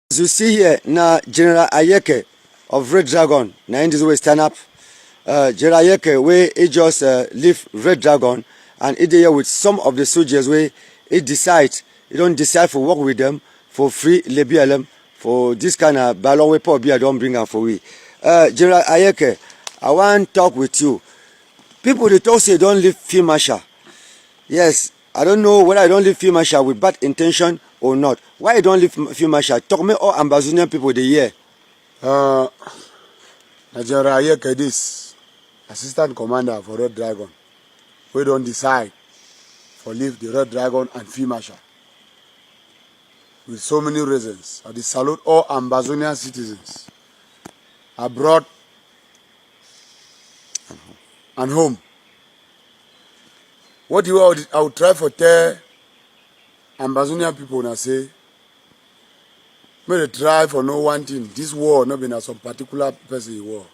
As you see here, now General Ayeke of Red Dragon, now in this way stand up. General Ayeke, where he just leave Red Dragon and he there with some of the soldiers where he don't decide for work with them for free LBLM for this kind of ballon wey Paul Biya don't bring am for we. General Ayeke, I want to talk with you. People they talk say don't leave Field Marshal. Yes, I don't know whether I don't leave Field Marshal with bad intention or not. Why you don't leave Field Marshal? Talk me all Ambazonian people they hear. General Ayeke this assistant commander for Red Dragon. We don't decide for leave the Red Dragon and Field Marshal. With so many reasons. I salute all Ambazonian citizens abroad and home. What you I would try for tell Ambazonian people now say, may they try for no one thing. This war not been some particular person war.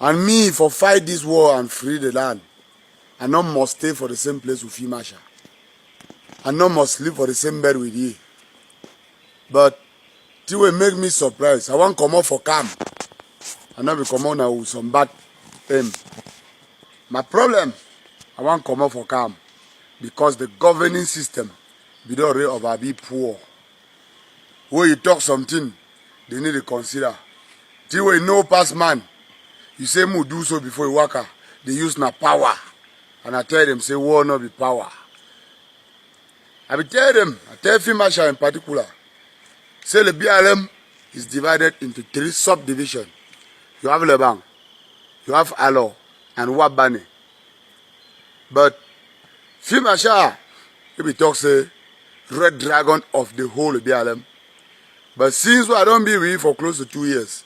And me for fight this war and free the land. I not must stay for the same place with Field Marshal. I not must sleep for the same bed with you. But it will make me surprised. I want to come out for camp. I not be come out now with some bad aim. My problem, I want to come out for camp because the governing system be the rate of a bit poor. When you talk something, they need to consider. Till we know past man, you say mu do so before you work. They use na power, and I tell them say war not be power. I be tell them, I tell Field Marshal in particular, say the BLM is divided into 3 subdivisions. You have Lebang, you have Alo, and Wabane. But Field Marshal, if we talk say Red Dragon of the whole BLM. But since I don't be with you for close to 2 years,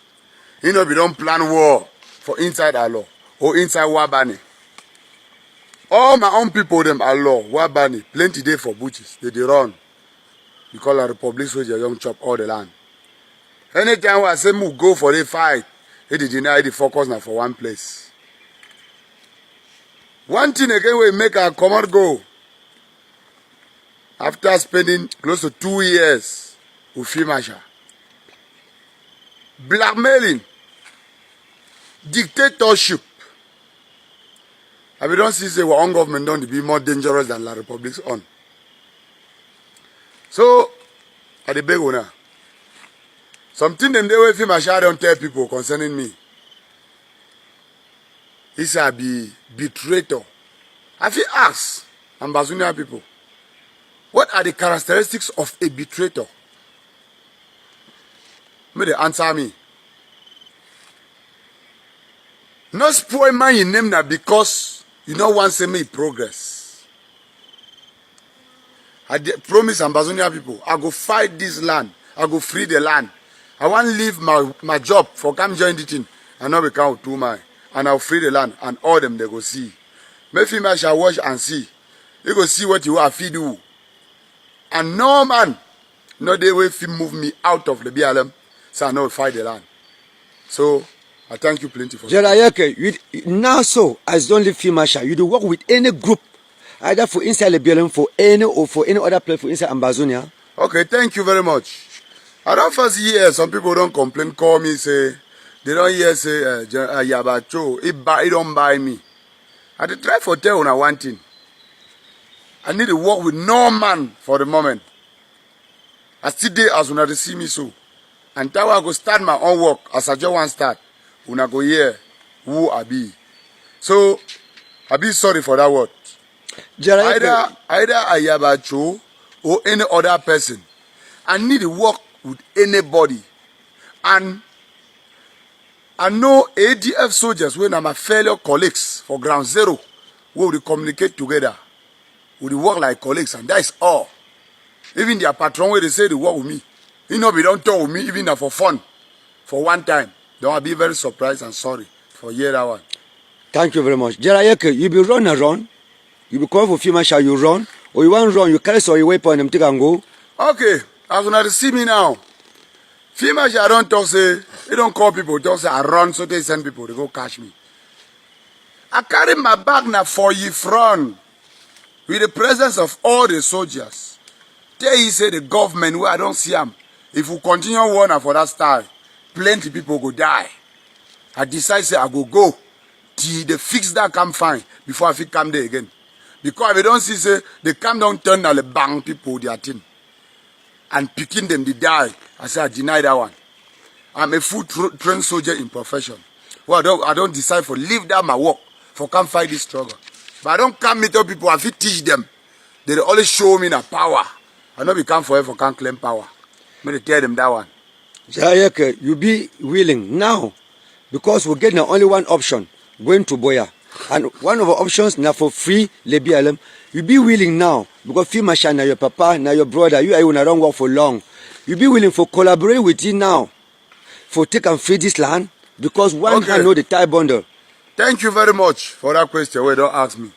you know we don't plan war for inside Alo or inside Wabane. All my own people them Alo, Wabane, plenty day for butchers. They run. We call a Republic soldier young chop all the land. Anytime I say move go for a fight, it deny the focus now for one place. One thing again we make our command go. After spending close to 2 years with Field Marshal, blackmailing, dictatorship. I don't see say our own government don't be more dangerous than La Republic's own. So, at the big one, something them they way Field Marshal don't tell people concerning me. He said I be betrayer. I feel ask Ambazonian people, what are the characteristics of a betrayer? May they answer me. No spoil man in name now because you know want to see me progress. I promise Ambazonian people, I go fight this land. I go free the land. I want to leave my job for come join the thing and not become two mine. And I'll free the land and all them they go see. May Field Marshal watch and see. You go see what you have to do. And no man, no they will move me out of the BLM, so I know fight the land. So I thank you plenty for General Ayeke, now so as don't leave Field Marshal, you do work with any group, either for inside the BLM for any or for any other place for inside Ambazonia. Okay, thank you very much. I don't first hear some people don't complain, call me, say, they don't hear say, Yabacho, it don't buy me. I dey try for tell una one thing. I need to work with no man for the moment. I still dey as una dey see me so. And now I go start my own work as I just want start. Una go hear who I be. So, I be sorry for that word. Either Ayabacho or any other person. I need to work with anybody. And I know ADF soldiers when I'm a fellow colleagues for Ground Zero, we will communicate together. We will work like colleagues, and that is all. Even their patron where they say they work with me. You know, they don't talk with me even for fun. For one time. They will be very surprised and sorry for hear that one. Thank you very much. General Ayeke, you be run around. You be call for Field Marshal, you run. Or you want run, you carry some your weapon and take and go. Okay, as when I see me now, Field Marshal I don't talk say, they don't call people, don't say I run, so they send people, they go catch me. I carry my bag now for you front with the presence of all the soldiers. There he say the government where I don't see them. If we continue war for that style, plenty people go die. I decide say I go till they fix that camp fine before I fit come there again. Because if they don't see say the camp don't turn down the bang people their thing. And picking them they die. I say I deny that one. I'm a full trained soldier in profession. Well, I don't decide for leave that my work for come fight this struggle. But I don't come meet up people, I fit teach them. They always show me the power. I know we come forever can't claim power. May tell them that one. Ayeke, you be willing now, because we get now only one option, going to Buea. And one of the options now for free le BLM. You be willing now, because Field Marshal now your papa, now your brother, you are don't work for long. You be willing for collaborate with you now, for take and free this land, because one hand know the tie bundle. Thank you very much for that question. Wait, don't ask me.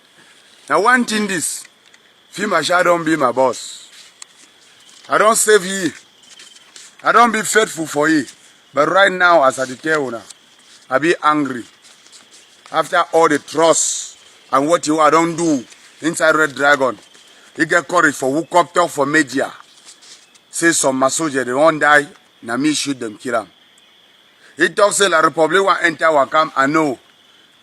Now one thing this, Field Marshal don't be my boss. I don't save ye. I don't be faithful for ye. But right now, as I tell you now, I be angry. After all the trust and what you are don't do inside Red Dragon, you get courage for who come talk for media. Say some my soldier they won't die, now me shoot them, kill them. He talks say la Republic will enter will come. I know.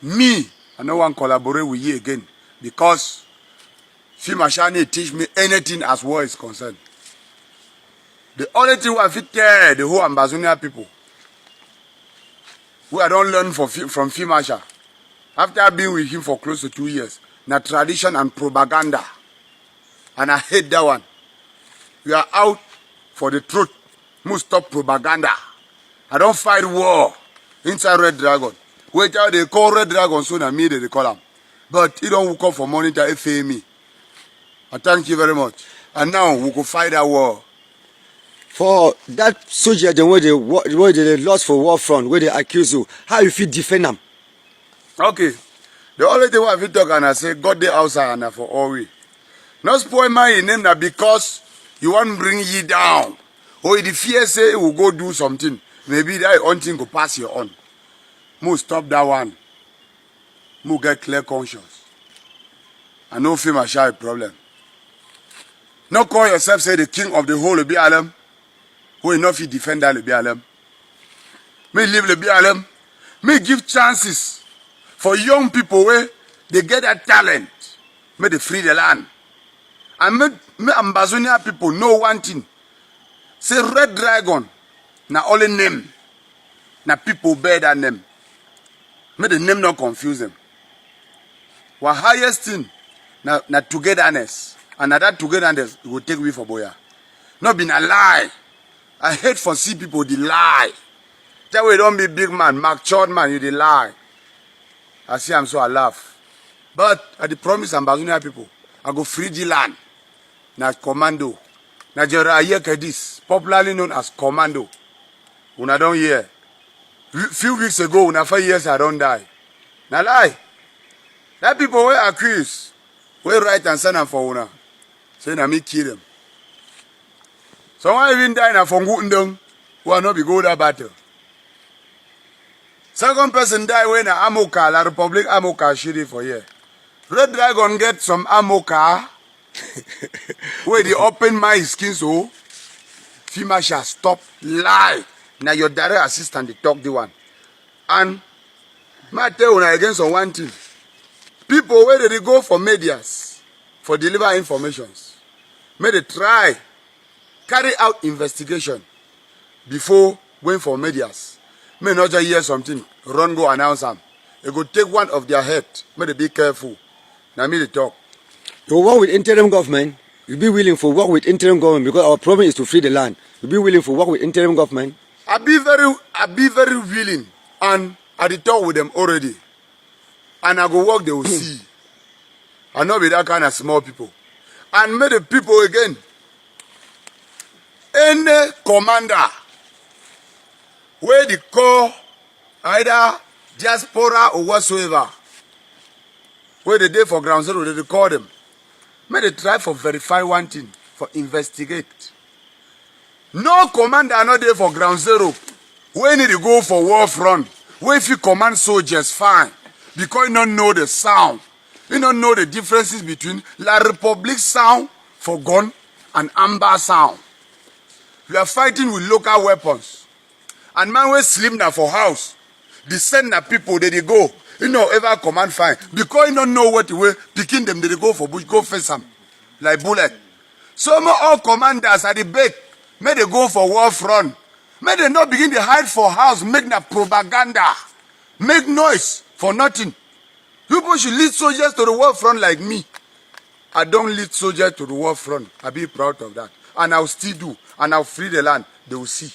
Me, I don't want to collaborate with you again. Because Field Marshal teach me anything as war is concerned. The only thing I fit tell the whole Ambazonia people, who I don't learn from Field Marshal, after being with him for close to 2 years, na tradition and propaganda. And I hate that one. We are out for the truth. Must stop propaganda. I don't fight war inside Red Dragon. Wait out they call Red Dragon so na me they call them. But he don't come for monitor FAME. I thank you very much. And now we go fight that war. For that soldier then where they lost for war front, where they accuse you, how you feel defend them? Okay. The only thing I feel talk and I say God the outside and for all we. Not spoil my name that because you want to bring ye down. Or if the fear say you will go do something, maybe that one thing go pass your own. Move stop that one. Move get clear conscience. I know Field Marshal a problem. Not call yourself say the king of the whole BLM. Who enough you defend that BLM. Me leave the BLM. Me give chances for young people where they get that talent. May they free the land. And me Ambazonia people know one thing. Say Red Dragon, na only name. Na people bear that name. May the name not confuse them. Our highest thing, na togetherness. And that togetherness will take away for Buea. Not been a lie. I hate for see people they lie. That way don't be big man, matured man, you they lie. I see I'm so I laugh. But I the promise Ambazonia people, I go free the land. Na commando. Na General Ayeke this, popularly known as commando. Una don't hear. Few weeks ago, una 5 years I don't die. Na lie. That people were accused. We write and send them for una. Say na me kill them. Someone even die na for Ngutndong, who are not be go that battle. Second person die when na Amoka, La Republic Amoka shitty for here. Red Dragon get some Amoka. Where they open my skin so Field Marshal stop lie. Now your direct assistant they talk the one. And I tell you against on one thing. People where they go for medias for deliver informations. May they try carry out investigation before going for medias. May not just hear something, run go announce them. They go take one of their head. May they be careful. Now me they talk. You work with interim government, you be willing for work with interim government because our problem is to free the land. You be willing for work with interim government? I be very willing, and I did talk with them already. And I go work, they will see. I not be that kind of small people. And make the people again. Any commander where they call either diaspora or whatsoever, where they dey for ground zero, they call them. May they try for verify one thing, for investigate. No commander not there for ground zero. When need to go for war front, where if you command soldiers, fine. Because you don't know the sound. You don't know the differences between La Republic sound for gun and Amber sound. You are fighting with local weapons. And man will sleep now for house. They send na people, they go. You know, ever command fine. Because you don't know what you will, picking them, they go for bush, go face them. Like bullet. Some all commanders at the back, may they go for war front. May they not begin to hide for house, make na propaganda. Make noise for nothing. People should lead soldiers to the war front like me. I don't lead soldiers to the war front. I'll be proud of that. And I'll still do. And I'll free the land. They will see.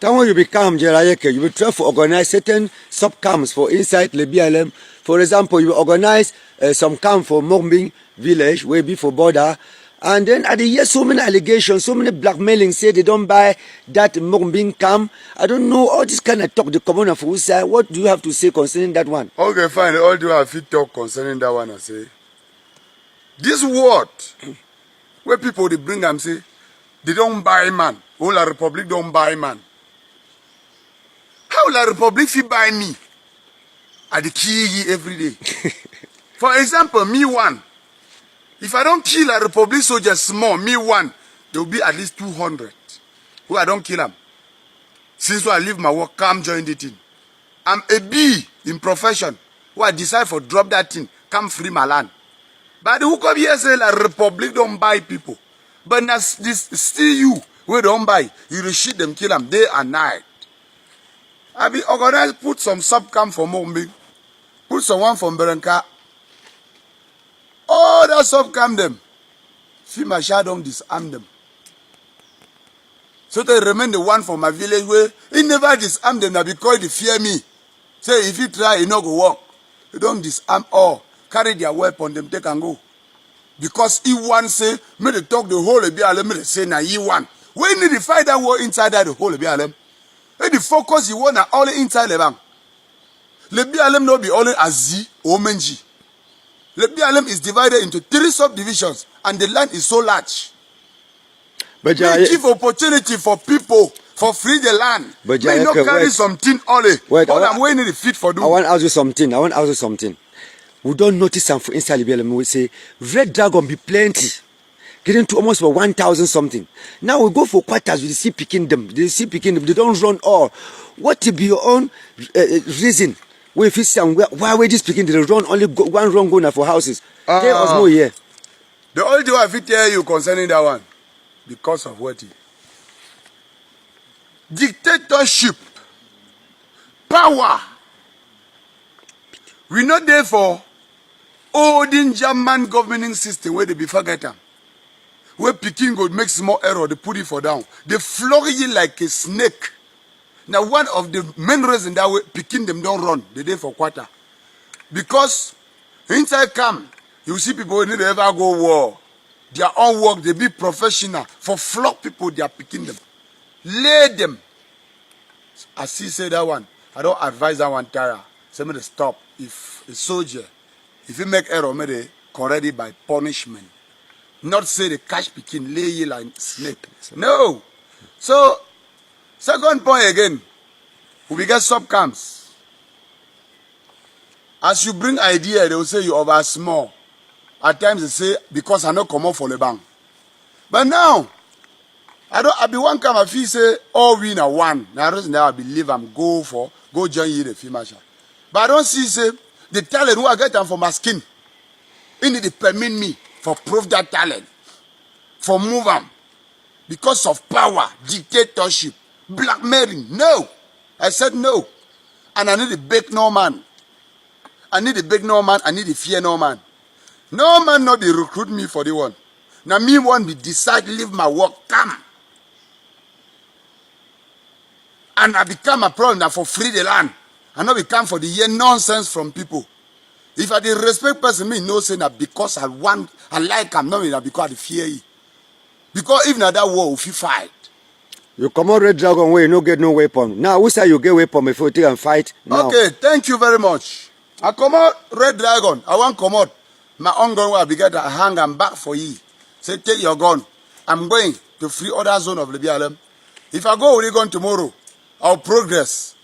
Then when you become General Ayeke, you will try to organize certain sub-camps for inside the BLM. For example, you will organize some camp for Morbing village, where be for border. And then I hear so many allegations, so many blackmailing say they don't buy that Morbing camp. I don't know, all this kind of talk, the commander for side. What do you have to say concerning that one? Okay, fine. All do have to talk concerning that one, I say. This word, where people they bring them say, they don't buy man. All the Republic don't buy man. How will the Republic fit buy me? I dey kill you every day. For example, me one. If I don't kill a Republic soldier small, me one, there will be at least 200 who I don't kill them. Since I leave my work, come join the team. I'm a B in profession who I decide for drop that thing, come free my land. But who come here say la Republic don't buy people. But now this still you who don't buy. You will shoot them, kill them day and night. I be organized, put some sub-camp for Morbing, put someone from Berenka. All that sub-camp them. See my shadow disarm them. So they remain the one from my village where he never disarm them now because they fear me. Say if you try, you no go work. You don't disarm all. Carry their weapon, them take and go. Because he one say, me they talk the whole BLM, me they say na he one. We need to fight that war inside that the whole BLM. And the focus you want all inside the bank. The BLM not be only as Z or Menji. The BLM is divided into 3 subdivisions and the land is so large. But they give opportunity for people for free the land. But you not carry something only. Wait, I'm waiting the fit for do. I want to ask you something. We don't notice some for inside the BLM. We say Red Dragon be plenty. Getting to almost 1,000 something. Now we go for quarters, we see picking them. They don't run all. What to be your own reason? Where if you say, why we just picking, they run only one run going for houses. Tell us more here. The only thing I fit tell you concerning that one, because of what? Dictatorship, power. We not there for olden German governing system where they be forget them. Where Peking go make small error, they put it for down. They flog you like a snake. Now one of the main reasons that way Peking them don't run, they there for quarter. Because inside camp, you see people who need to ever go war. Their own work, they be professional. For flog people, they are picking them. Lay them. I see say that one. I don't advise that one, Tara. Say me to stop. If a soldier, if he make error, may they correct it by punishment. Not say the catch Peking, lay you like snake. No. So, second point again, we get sub-camps. As you bring idea, they will say you over small. At times they say, because I not come out for the bank. But now, I be one camp, I feel say, all win a one. Now, I believe I'm go join you the female. But I don't see, say, the talent who I get them for my skin. It need to permit me for prove that talent. For move them. Because of power, dictatorship, blackmailing. No. I said no. And I need to beg no man. I need to beg no man. I need to fear no man. No man not they recruit me for the one. Now me one be decide leave my work, come. And I become a problem now for free the land. I not become for the year nonsense from people. If I dey respect person, me no say that because I like him, not that because I fear you. Because if not that war, if you fight. You come on Red Dragon where you no get no weapon. Now who say you get weapon before you take and fight? Now. Okay, thank you very much. I come out Red Dragon. I want come out. My own gun will be get a hang and back for you. Say take your gun. I'm going to free other zone of the BLM. If I go with the gun tomorrow, I'll progress.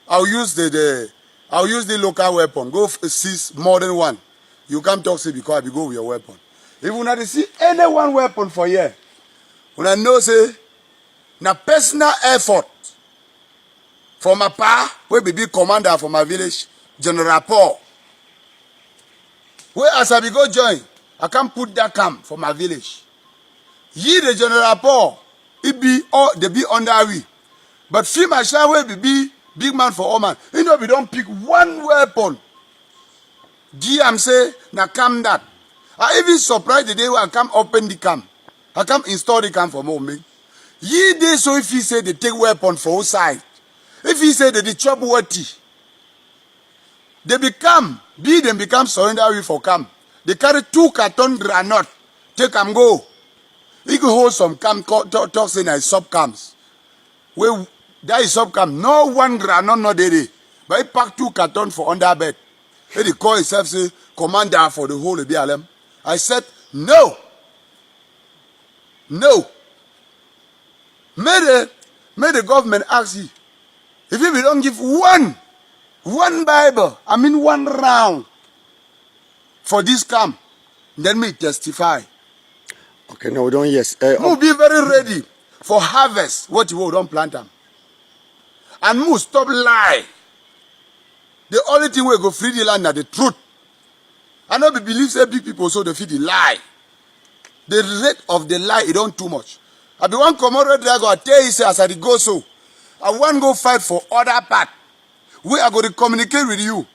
I'll use the local weapon. Go seize more than one. You can't talk say because I go with your weapon. If you not see any one weapon for here, when I know say na personal effort for my pa wey be big commander for my village, General Paul. Where as I be go join, I can't put that camp for my village. Ye the General Paul, it be all they be under we. But Fee Marshal will be big man for all man. You know we don't pick one weapon. GM say na camp that. I even surprised the day when I come open the camp. I come install the camp for me. Ye day so if he say they take weapon for outside. If he say they chop water. They become surrender we for camp. They carry 2 carton granite. Take them go. You can hold some camp talk saying I sub camps. Where that is sub camp. No one granite no there. But he pack 2 carton for under bed. He call himself say commander for the whole of BLM. I said no. No. May the government ask you. If we don't give one Bible, I mean 1 round for this camp, then me testify. Okay, no, we don't, yes. We'll be very ready for harvest, what you don't plant them. And move stop lie. The only thing we go free the land is the truth. I know we believe say big people so they feed the lie. The rate of the lie, it don't too much. I be one commodity dragon, I tell you say as I go so. I want go fight for other part. We are going to communicate with you.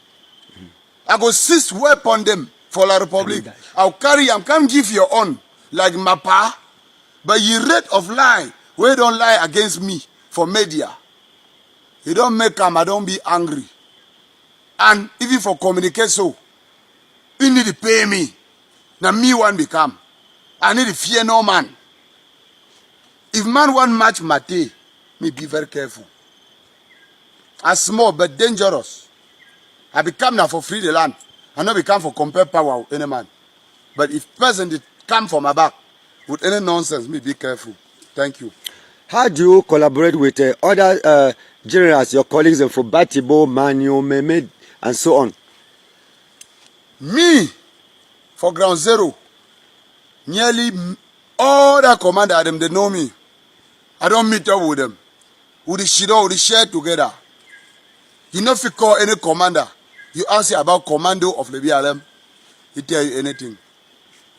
I go seize weapon them for La Republic. I'll carry them, come give your own, like Mapa. But your rate of lie, we don't lie against me for media. You don't make them, I don't be angry. And even for communicate so, you need to pay me. Now me one become. I need to fear no man. If man want match Mate, me be very careful. And small but dangerous. I become now for free the land. I not become for compare power with any man. But if person did come for my back with any nonsense, me be careful. Thank you. How do you collaborate with other generals, your colleagues from Batibo, Manu, Mehmed, and so on? Me, for ground zero, nearly all the commander them, they know me. I don't meet up with them. We share together. You know if you call any commander, you ask about commando of the BLM, he tell you anything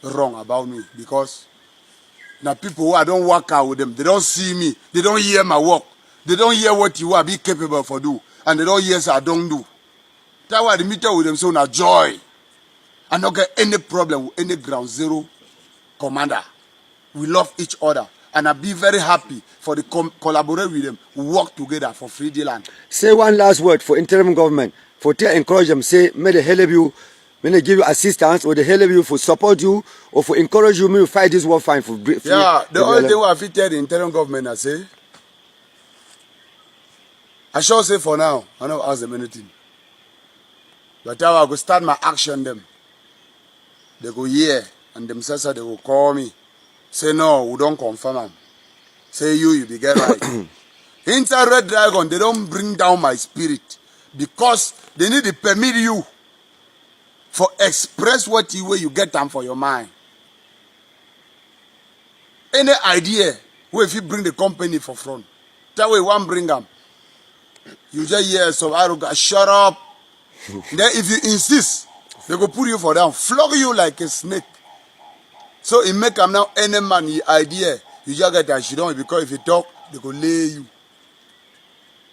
wrong about me. Because now people who I don't work out with them, they don't see me, they don't hear my work, they don't hear what you are be capable for do, and they don't hear so I don't do. That's why the meet up with them so now joy. I don't get any problem with any ground zero commander. We love each other. And I be very happy for the collaborate with them, work together for free the land. Say one last word for interim government, for to encourage them, say, may they help you, may they give you assistance, or they help you for support you, or for encourage you, may you fight this war fine for free. Yeah, the only thing I fit tell the interim government, I say, I shall say for now, I don't ask them anything. But now I go start my action them. They go here, and themselves they will call me. Say no, we don't confirm them. Say you be get right. Inside Red Dragon, they don't bring down my spirit because they need to permit you for express what you get them for your mind. Any idea where if you bring the company for front, that way one bring them. You just hear some arrogant, shut up. Then if you insist, they go put you for down, flog you like a snake. So it make them now any man the idea. You just get that shit on because if you talk, they go lay you.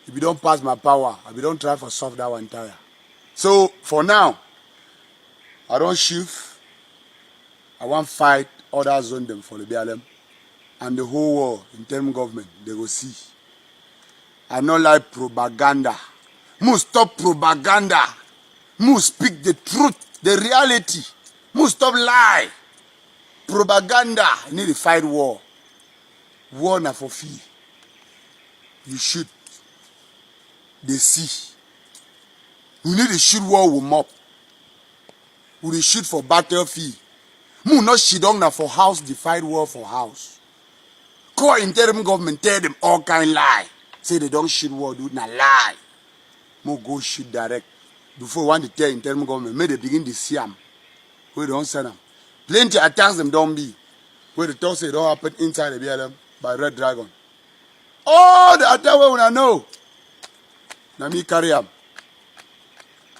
If you don't pass my power, if you don't try for solve that one entire. So for now, I don't shift. I want fight other zone them for the BLM. And the whole world, in term government, they go see. I don't like propaganda. Must stop propaganda. Must speak the truth, the reality. Must stop lie. Propaganda, you need to fight war. War na for fee. You shoot. They see. We need to shoot war with mob. We need shoot for battlefield. We not shoot down na for house, the fight war for house. Call interim government, tell them all kind lie. Say they don't shoot war, do na lie. We go shoot direct. Before want to tell interim government, may they begin to see them. We don't send them. Plenty attacks them don't be. Where the talk say it don't happen inside the BLM by Red Dragon. All the attack wey una know, na me carry am.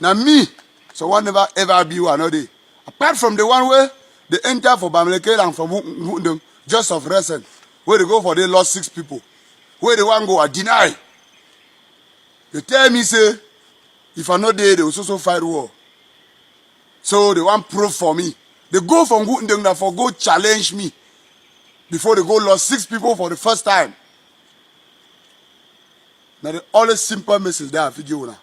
Na me, so one never ever be one no dey. Apart from the one where they enter for Bamileke and from Wundung, just of recent, where they go for they lost 6 people. Where they want go, I deny. They tell me, say, if I not there, they will also fight war. So they want proof for me. They go from Wundung for go challenge me before they go lost 6 people for the first time. Now the only simple message that I figure now.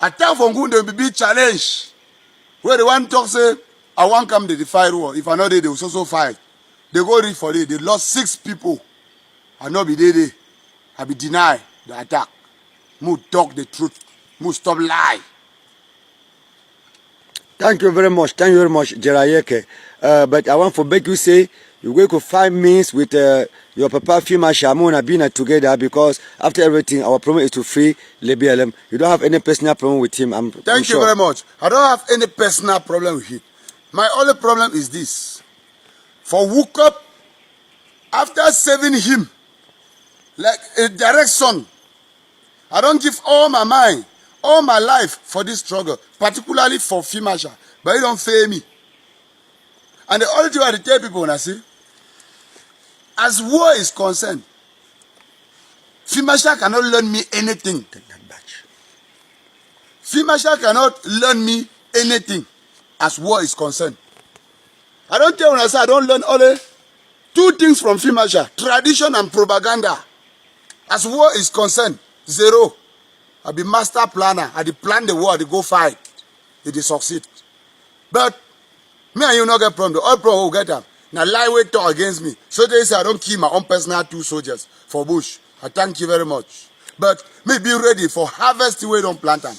Attack from Wundung be challenge. Where they want to talk say, I want come to the fight war. If I not there, they will also fight. They go read for it. They lost 6 people. I not be there. I be deny the attack. Mu talk the truth. Mu stop lie. Thank you very much. Thank you very much, Jerayeke. But I want to beg you say you're going to 5 minutes with your papa Fima Shamona being together because after everything our problem is to free LBLM. You don't have any personal problem with him. I'm Thank you sure. very much. I don't have any personal problem with him. My only problem is this. For Wook Up, after saving him, like a direct son, I don't give all my mind, all my life for this struggle, particularly for Fimasha, but he don't fail me. And the only thing I tell people when I say, as war is concerned, Fimasha cannot learn me anything. Fimasha cannot learn me anything as war is concerned. I don't tell when I say I don't learn only 2 things from Fimasha, tradition and propaganda. As war is concerned, 0. I be master planner. I plan the war, I go fight. It is succeed. But me and you not get problem. The all problem will get them. Now lie way talk against me. So they say I don't kill my own personal 2 soldiers for bush. I thank you very much. But me be ready for harvest the way don't plant them.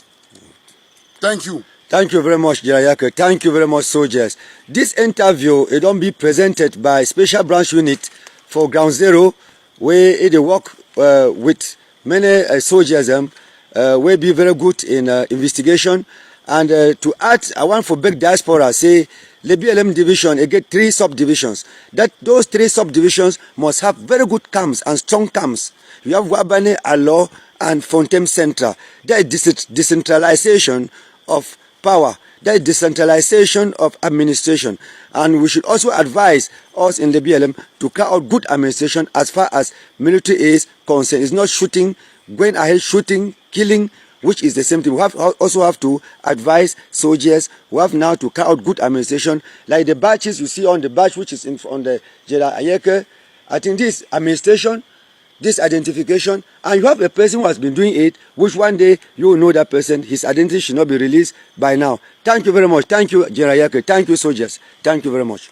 Thank you. Thank you very much, Jerayeke. Thank you very much, soldiers. This interview, it don't be presented by Special Branch Unit for Ground Zero, where they work with many soldiers, will be very good in investigation. And to add, I want for big diaspora, say, the BLM division, it get 3 subdivisions. Those 3 subdivisions must have very good camps and strong camps. You have Wabane, Alo, and Fontaine Central. There is decentralization of power. There is decentralization of administration. And we should also advise us in the BLM to carry out good administration as far as military is concerned. It's not shooting, going ahead shooting, killing, which is the same thing. We also have to advise soldiers who have now to carry out good administration, like the batches you see on the batch, which is on the Jerayeke. I think this administration, this identification, and you have a person who has been doing it, which one day you will know that person. His identity should not be released by now. Thank you very much. Thank you, Jerayeke. Thank you, soldiers. Thank you very much.